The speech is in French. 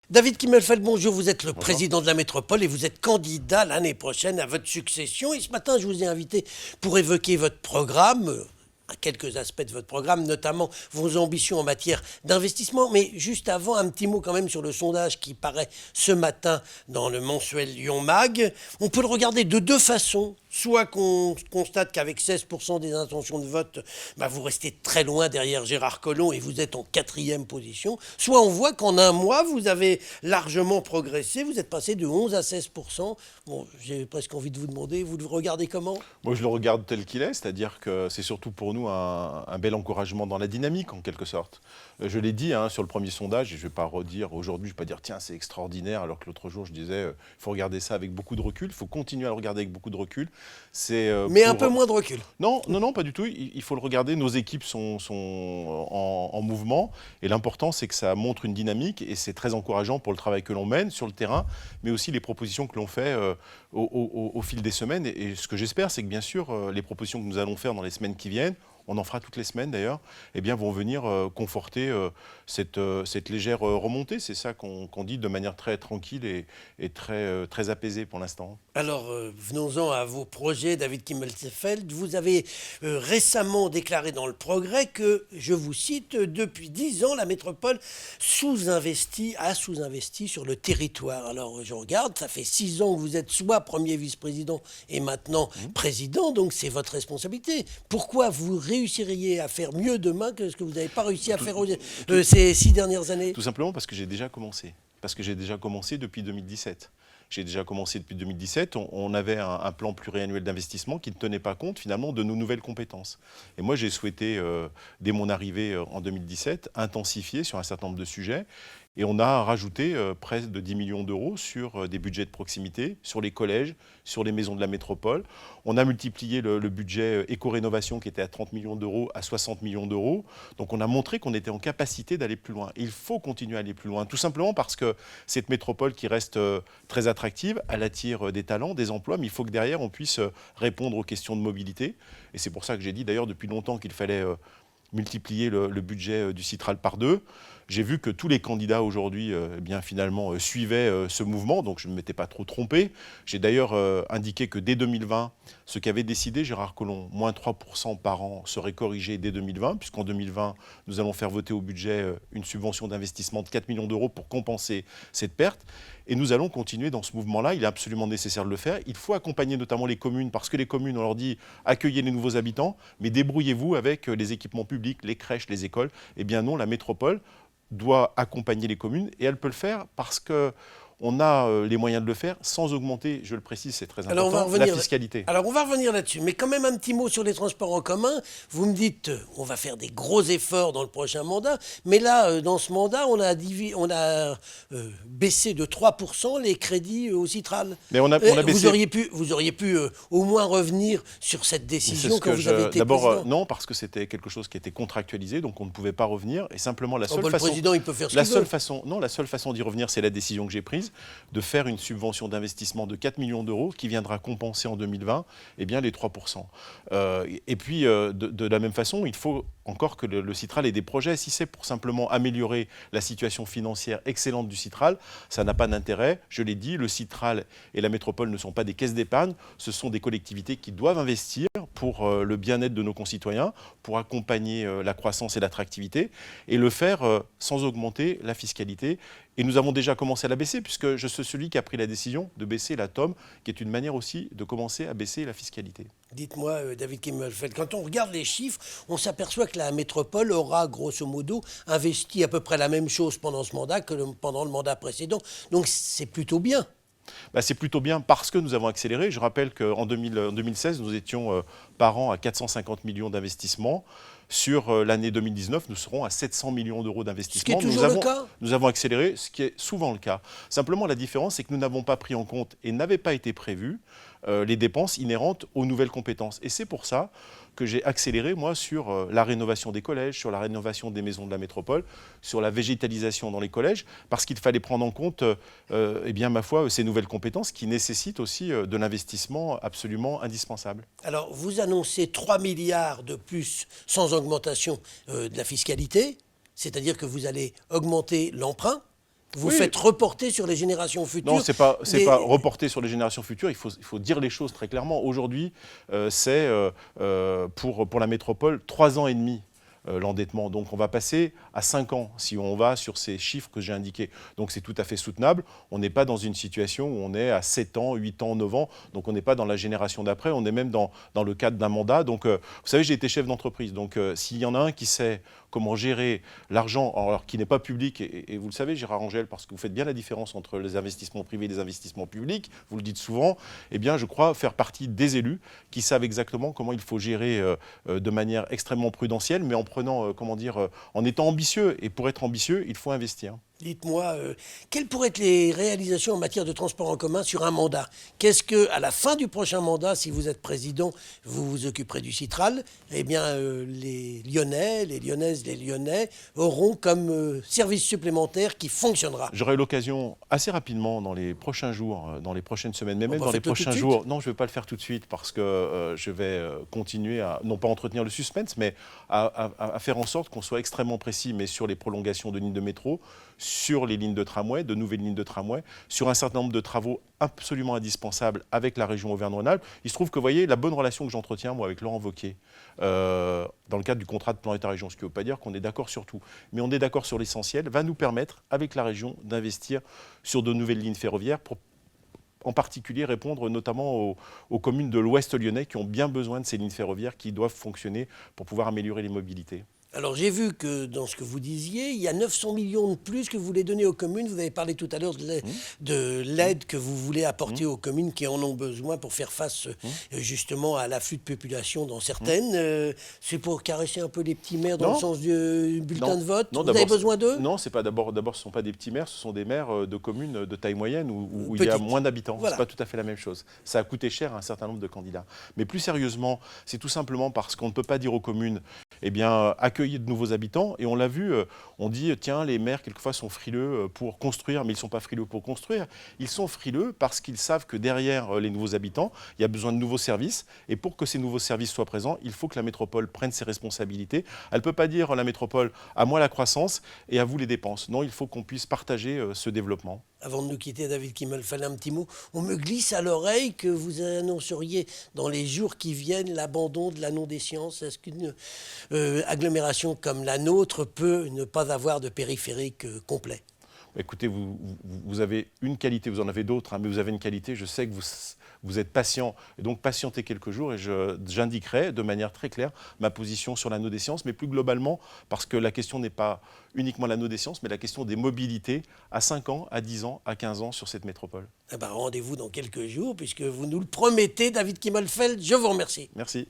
David Kimmelfeld, bonjour, vous êtes le Bonjour. président de la métropole et vous êtes candidat l'année prochaine à votre succession. Et ce matin, je vous ai invité pour évoquer votre programme, quelques aspects de votre programme, notamment vos ambitions en matière d'investissement. Mais juste avant, un petit mot quand même sur le sondage qui paraît ce matin dans le mensuel Lyon Mag. On peut le regarder de deux façons. Soit qu'on constate qu'avec 16% des intentions de vote, vous restez très loin derrière Gérard Collomb et vous êtes en 4e position. Soit on voit qu'en un mois, vous avez largement progressé. Vous êtes passé de 11 à 16%. Bon, j'ai presque envie de vous demander, vous le regardez comment ? Moi, je le regarde tel qu'il est, c'est-à-dire que c'est surtout pour nous un bel encouragement dans la dynamique, en quelque sorte. Je l'ai dit sur le premier sondage, et je ne vais pas redire aujourd'hui, je ne vais pas dire tiens, c'est extraordinaire, alors que l'autre jour, je disais il faut regarder ça avec beaucoup de recul, il faut continuer à le regarder avec beaucoup de recul. Mais un peu moins de recul. Non, pas du tout. Il faut le regarder. Nos équipes sont en mouvement. Et l'important, c'est que ça montre une dynamique. Et c'est très encourageant pour le travail que l'on mène sur le terrain, mais aussi les propositions que l'on fait au fil des semaines. Et ce que j'espère, c'est que bien sûr, les propositions que nous allons faire dans les semaines qui viennent, on en fera toutes les semaines d'ailleurs, vont venir conforter cette légère remontée. C'est ça qu'on dit de manière très tranquille et très apaisée pour l'instant. Alors, venons-en à vos projets, David Kimmelfeld. Vous avez récemment déclaré dans Le Progrès que, je vous cite, depuis 10 ans, la métropole a sous-investi sur le territoire. Alors, je regarde, ça fait 6 ans que vous êtes soit premier vice-président et maintenant président, donc c'est votre responsabilité. Pourquoi vous réussiriez à faire mieux demain que ce que vous n'avez pas réussi à faire ces 6 dernières années ? Tout simplement parce que j'ai déjà commencé. Parce que j'ai déjà commencé depuis 2017. J'ai déjà commencé depuis 2017. On avait un plan pluriannuel d'investissement qui ne tenait pas compte finalement de nos nouvelles compétences. Et moi, j'ai souhaité, dès mon arrivée en 2017, intensifier sur un certain nombre de sujets. Et on a rajouté près de 10 millions d'euros sur des budgets de proximité, sur les collèges, sur les maisons de la métropole. On a multiplié le budget éco-rénovation qui était à 30 millions d'euros à 60 millions d'euros. Donc on a montré qu'on était en capacité d'aller plus loin. Et il faut continuer à aller plus loin, tout simplement parce que cette métropole qui reste très attractive, elle attire des talents, des emplois, mais il faut que derrière on puisse répondre aux questions de mobilité. Et c'est pour ça que j'ai dit d'ailleurs depuis longtemps qu'il fallait multiplier le budget du Citral par 2. J'ai vu que tous les candidats aujourd'hui finalement suivaient ce mouvement, donc je ne m'étais pas trop trompé. J'ai d'ailleurs indiqué que dès 2020, ce qu'avait décidé Gérard Collomb, moins 3% par an, serait corrigé dès 2020, puisqu'en 2020, nous allons faire voter au budget une subvention d'investissement de 4 millions d'euros pour compenser cette perte. Et nous allons continuer dans ce mouvement-là. Il est absolument nécessaire de le faire. Il faut accompagner notamment les communes, parce que les communes, on leur dit accueillez les nouveaux habitants, mais débrouillez-vous avec les équipements publics, les crèches, les écoles. Eh bien non, la métropole doit accompagner les communes et elle peut le faire parce qu'on a les moyens de le faire sans augmenter, je le précise, c'est très important, la fiscalité. Alors on va revenir là-dessus, mais quand même un petit mot sur les transports en commun. Vous me dites, on va faire des gros efforts dans le prochain mandat, mais là, dans ce mandat, on a baissé de 3% les crédits au Citral. Mais on a baissé. Vous auriez pu au moins revenir sur cette décision quand vous avez été président. Non, parce que c'était quelque chose qui était contractualisé, donc on ne pouvait pas revenir. Et simplement, la seule façon... Le président, il peut faire ce qu'il veut. La seule façon d'y revenir, c'est la décision que j'ai prise de faire une subvention d'investissement de 4 millions d'euros qui viendra compenser en 2020 les 3%. Et puis, de la même façon, il faut encore que le Citral ait des projets. Si c'est pour simplement améliorer la situation financière excellente du Citral, ça n'a pas d'intérêt. Je l'ai dit, le Citral et la métropole ne sont pas des caisses d'épargne, ce sont des collectivités qui doivent investir pour le bien-être de nos concitoyens, pour accompagner la croissance et l'attractivité, et le faire sans augmenter la fiscalité. Et nous avons déjà commencé à la baisser, puisque je suis celui qui a pris la décision de baisser la TOM, qui est une manière aussi de commencer à baisser la fiscalité. Dites-moi, David Kimmelfeld, quand on regarde les chiffres, on s'aperçoit que la métropole aura, grosso modo, investi à peu près la même chose pendant ce mandat que pendant le mandat précédent. Donc c'est plutôt bien. C'est plutôt bien parce que nous avens accéléré. Je rappelle qu'en 2016, nous étions par an à 450 millions d'investissements. Sur l'année 2019, nous serons à 700 millions d'euros d'investissement. Ce qui est toujours le cas. Nous avons accéléré, ce qui est souvent le cas. Simplement, la différence, c'est que nous n'avons pas pris en compte et n'avait pas été prévu les dépenses inhérentes aux nouvelles compétences. Et c'est pour ça que j'ai accéléré, moi, sur la rénovation des collèges, sur la rénovation des maisons de la métropole, sur la végétalisation dans les collèges, parce qu'il fallait prendre en compte, ma foi, ces nouvelles compétences qui nécessitent aussi de l'investissement absolument indispensable. Alors, vous annoncez 3 milliards de plus sans augmentation de la fiscalité, c'est-à-dire que vous allez augmenter l'emprunt. Vous Oui. faitre reporter sur les générations futures. Non, c'est pas reporter sur les générations futures. Il faut dire les choses très clairement. Aujourd'hui, c'est pour la métropole 3 ans et demi. L'endettement. Donc on va passer à 5 ans si on va sur ces chiffres que j'ai indiqués. Donc c'est tout à fait soutenable. On n'est pas dans une situation où on est à 7 ans, 8 ans, 9 ans. Donc on n'est pas dans la génération d'après. On est même dans le cadre d'un mandat. Donc vous savez, j'ai été chef d'entreprise. Donc s'il y en a un qui sait comment gérer l'argent, alors qui n'est pas public, et vous le savez, Gérard Angel, parce que vous faites bien la différence entre les investissements privés et les investissements publics, vous le dites souvent, eh bien je crois faire partie des élus qui savent exactement comment il faut gérer de manière extrêmement prudentielle, mais en prenant, en étant ambitieux. Et pour être ambitieux, il faut investir. Dites-moi, quelles pourraient être les réalisations en matière de transport en commun sur un mandat? Qu'est-ce que, à la fin du prochain mandat, si vous êtes président, vous vous occuperez du Citral, eh bien, les Lyonnais, les Lyonnaises, les Lyonnais auront comme service supplémentaire qui fonctionnera. J'aurai l'occasion assez rapidement, dans les prochains jours, dans les prochaines semaines, mais même dans les Faites-le tout de prochains suite. jours. Non, je ne vais pas le faire tout de suite parce que je vais continuer à, non pas entretenir le suspense, mais à faire en sorte qu'on soit extrêmement précis, mais sur les prolongations de lignes de métro, sur les lignes de tramway, de nouvelles lignes de tramway, sur un certain nombre de travaux absolument indispensables avec la région Auvergne-Rhône-Alpes. Il se trouve que, vous voyez, la bonne relation que j'entretiens, moi, avec Laurent Wauquiez, dans le cadre du contrat de plan État-région, ce qui ne veut pas dire qu'on est d'accord sur tout, mais on est d'accord sur l'essentiel, va nous permettre, avec la région, d'investir sur de nouvelles lignes ferroviaires pour en particulier répondre notamment aux communes de l'Ouest lyonnais qui ont bien besoin de ces lignes ferroviaires qui doivent fonctionner pour pouvoir améliorer les mobilités. Alors j'ai vu que dans ce que vous disiez, il y a 900 millions de plus que vous voulez donner aux communes. Vous avez parlé tout à l'heure de l'aide que vous voulez apporter aux communes qui en ont besoin pour faire face justement à l'afflux de population dans certaines. C'est pour caresser un peu les petits maires dans le sens du bulletin de vote. Non, vous avez besoin d'eux? Non, c'est pas d'abord, ce ne sont pas des petits maires, ce sont des maires de communes de taille moyenne où il y a moins d'habitants. Voilà. C'est pas tout à fait la même chose. Ça a coûté cher à un certain nombre de candidats. Mais plus sérieusement, c'est tout simplement parce qu'on ne peut pas dire aux communes, eh bien, accueillir de nouveaux habitants. Et on l'a vu, on dit, tiens, les maires, quelquefois, sont frileux pour construire, mais ils ne sont pas frileux pour construire. Ils sont frileux parce qu'ils savent que derrière les nouveaux habitants, il y a besoin de nouveaux services. Et pour que ces nouveaux services soient présents, il faut que la métropole prenne ses responsabilités. Elle ne peut pas dire, la métropole, à moi la croissance et à vous les dépenses. Non, il faut qu'on puisse partager ce développement. Avant de nous quitter, David Kimmelfeld, un petit mot. On me glisse à l'oreille que vous annonceriez dans les jours qui viennent l'abandon de l'anneau des sciences. Est-ce qu'une agglomération comme la nôtre peut ne pas avoir de périphérique complet? Écoutez, vous avez une qualité, vous en avez d'autres, hein, mais vous avez une qualité, je sais que vous êtes patient, et donc patientez quelques jours et j'indiquerai de manière très claire ma position sur l'anneau des sciences, mais plus globalement, parce que la question n'est pas uniquement l'anneau des sciences, mais la question des mobilités à 5 ans, à 10 ans, à 15 ans sur cette métropole. Eh ben, rendez-vous dans quelques jours, puisque vous nous le promettez, David Kimmelfeld. Je vous remercie. Merci.